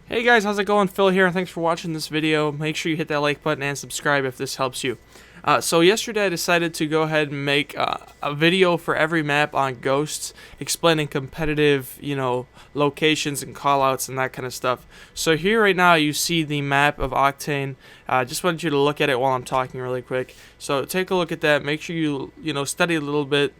Hey guys, how's it going? Phil here, and thanks for watching this video. Make sure you hit that like button and subscribe if this helps you. So yesterday I decided to go ahead and make a video for every map on Ghosts, explaining competitive, locations and callouts and that kind of stuff. So here right now you see the map of Octane. Just wanted you to look at it while I'm talking really quick. So take a look at that. Make sure you study a little bit.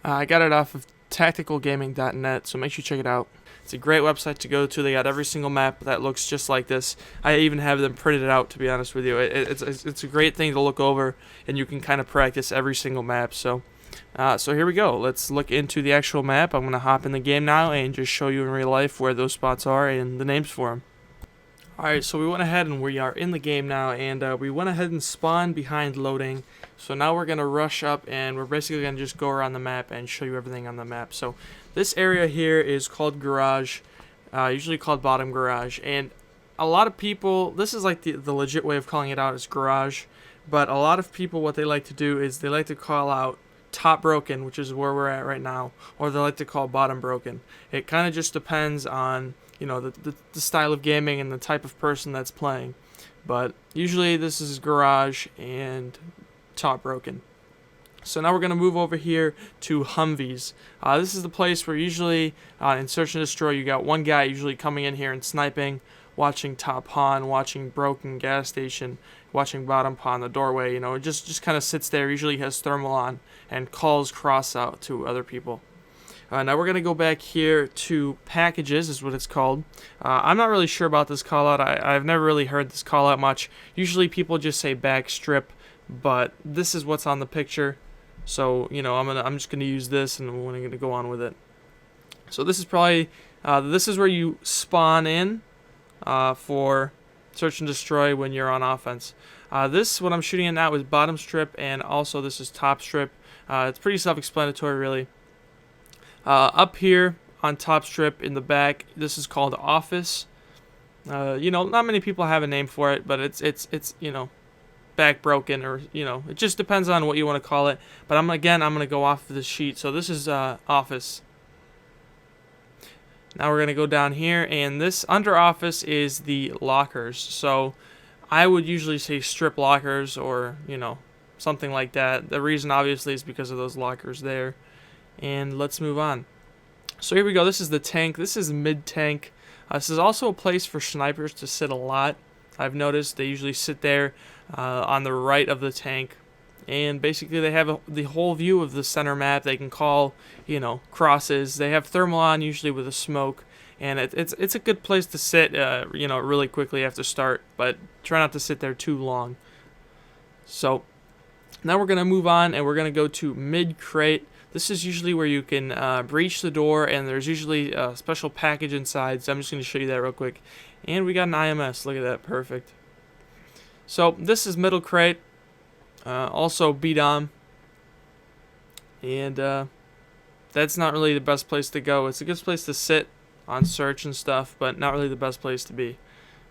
I got it off of tacticalgaming.net, so make sure you check it out. It's a great website to go to. They got every single map that looks just like this. I even have them printed out, to be honest with you. It's a great thing to look over, and you can kind of practice every single map. So here we go. Let's look into the actual map. I'm going to hop in the game now and just show you in real life where those spots are and the names for them. Alright, so we went ahead and we are in the game now, and we went ahead and spawned behind loading. So now we're going to rush up, and we're basically going to just go around the map and show you everything on the map. So this area here is called Garage, usually called Bottom Garage. And a lot of people, this is like the legit way of calling it out, is Garage. But a lot of people, what they like to do is they like to call out Top Broken, which is where we're at right now, or they like to call Bottom Broken. It kind of just depends on the style of gaming and the type of person that's playing. But usually this is Garage and Top Broken. So now we're going to move over here to Humvees. This is the place where usually in Search and Destroy you got one guy usually coming in here and sniping, watching Top Pawn, watching Broken Gas Station, watching Bottom Pawn, the doorway. It just kind of sits there, usually has thermal on, and calls cross out to other people. Now we're going to go back here to Packages, is what it's called. I'm not really sure about this callout. I've never really heard this callout much. Usually people just say backstrip, but this is what's on the picture. So, I'm just going to use this, and we're going to go on with it. So this is probably, this is where you spawn in for Search and Destroy when you're on offense. What I'm shooting at now is Bottom Strip, and also this is Top Strip. It's pretty self-explanatory, really. Up here on Top Strip in the back, this is called Office. Not many people have a name for it, but it's back broken, or it just depends on what you want to call it. But I'm gonna go off of this sheet. So this is Office. Now we're gonna go down here, and this under Office is the lockers. So I would usually say strip lockers, or something like that. The reason obviously is because of those lockers there. And let's move on. So here we go. This is the tank. This is mid tank. This is also a place for snipers to sit a lot. I've noticed they usually sit there on the right of the tank, and basically they have the whole view of the center map. They can call crosses. They have thermal on, usually with a smoke, and it's a good place to sit really quickly after start, but try not to sit there too long. So now we're gonna move on, and we're gonna go to mid crate. This is usually where you can breach the door, and there's usually a special package inside, so I'm just going to show you that real quick. And we got an IMS. Look at that. Perfect. So this is middle crate, also BDOM, and that's not really the best place to go. It's a good place to sit on search and stuff, but not really the best place to be,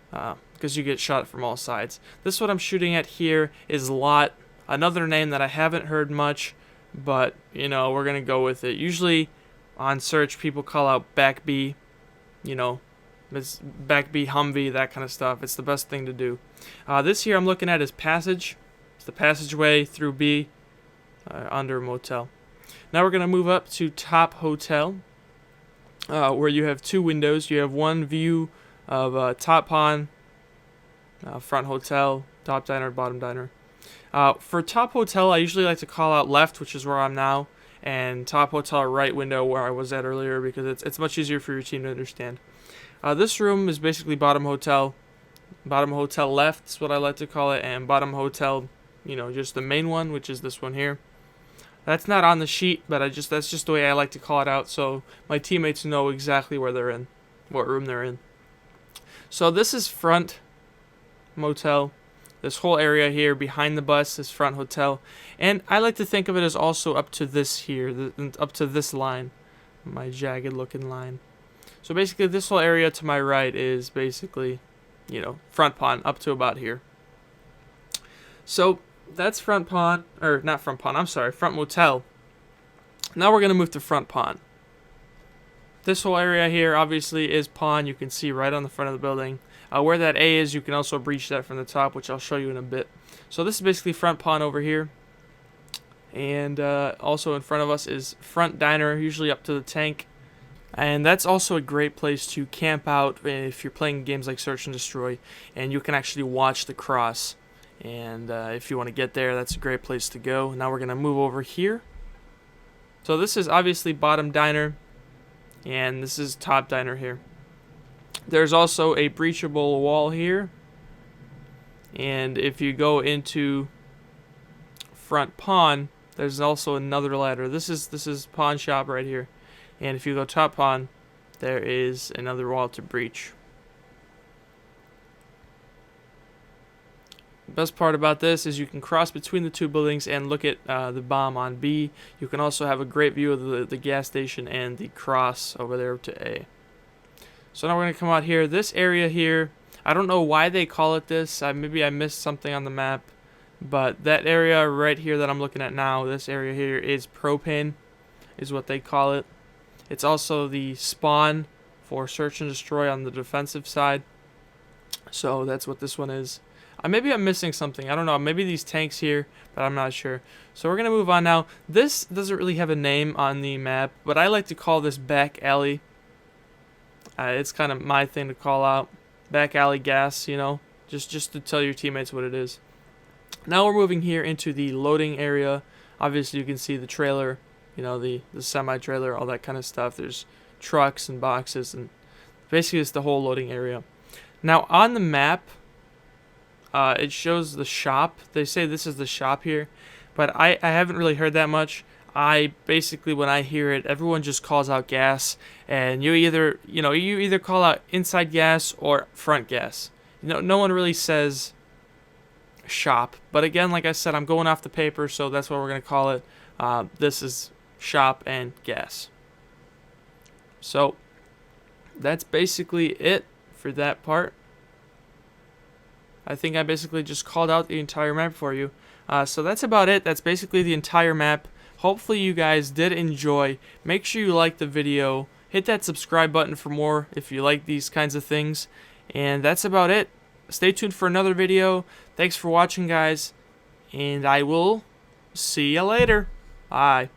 because you get shot from all sides. This what I'm shooting at here is Lot, another name that I haven't heard much, but we're gonna go with it. Usually on search people call out back B, it's back B Humvee, that kind of stuff. It's the best thing to do. This here I'm looking at is Passage. It's the passageway through B, under motel. Now we're gonna move up to Top Hotel, where you have two windows. You have one view of Top Pawn, front hotel, top diner, bottom diner. For Top Hotel, I usually like to call out left, which is where I'm now, and Top Hotel right window, where I was at earlier, because it's much easier for your team to understand. This room is basically Bottom Hotel. Bottom Hotel left is what I like to call it, and Bottom Hotel, just the main one, which is this one here. That's not on the sheet, but that's just the way I like to call it out, so my teammates know exactly where they're in, what room they're in. So this is front motel. This whole area here behind the bus is front hotel, and I like to think of it as also up to this here, up to this line, my jagged looking line. So basically this whole area to my right is basically, front pawn up to about here. So that's front pawn, or not front pawn, I'm sorry, front motel. Now we're going to move to front pawn. This whole area here obviously is pawn. You can see right on the front of the building. Where that A is, you can also breach that from the top, which I'll show you in a bit. So this is basically front pawn over here. And also in front of us is front diner, usually up to the tank. And that's also a great place to camp out if you're playing games like Search and Destroy, and you can actually watch the cross. And if you want to get there, that's a great place to go. Now we're going to move over here. So this is obviously bottom diner, and this is top diner here. There's also a breachable wall here. And if you go into front pawn, there's also another ladder. This is pawn shop right here. And if you go top pawn, there is another wall to breach. The best part about this is you can cross between the two buildings and look at the bomb on B. You can also have a great view of the gas station and the cross over there to A. So now we're going to come out here. This area here, I don't know why they call it this. Maybe I missed something on the map. But that area right here that I'm looking at now, this area here is propane, is what they call it. It's also the spawn for Search and Destroy on the defensive side. So that's what this one is. Maybe I'm missing something. I don't know. Maybe these tanks here, but I'm not sure. So we're going to move on now. This doesn't really have a name on the map, but I like to call this back alley. It's kind of my thing to call out. Back alley gas, you know, just to tell your teammates what it is. Now we're moving here into the loading area. Obviously you can see the trailer, you know, the semi-trailer, all that kind of stuff. There's trucks and boxes, and basically it's the whole loading area. Now on the map, it shows the shop. They say this is the shop here, but I haven't really heard that much. Basically, when I hear it, everyone just calls out gas, and you either call out inside gas or front gas. No one really says shop. But again, like I said, I'm going off the paper, so that's what we're going to call it. This is shop and gas. So that's basically it for that part. I think I basically just called out the entire map for you. So that's about it. That's basically the entire map. Hopefully you guys did enjoy. Make sure you like the video. Hit that subscribe button for more if you like these kinds of things. And that's about it. Stay tuned for another video. Thanks for watching, guys. And I will see you later. Bye.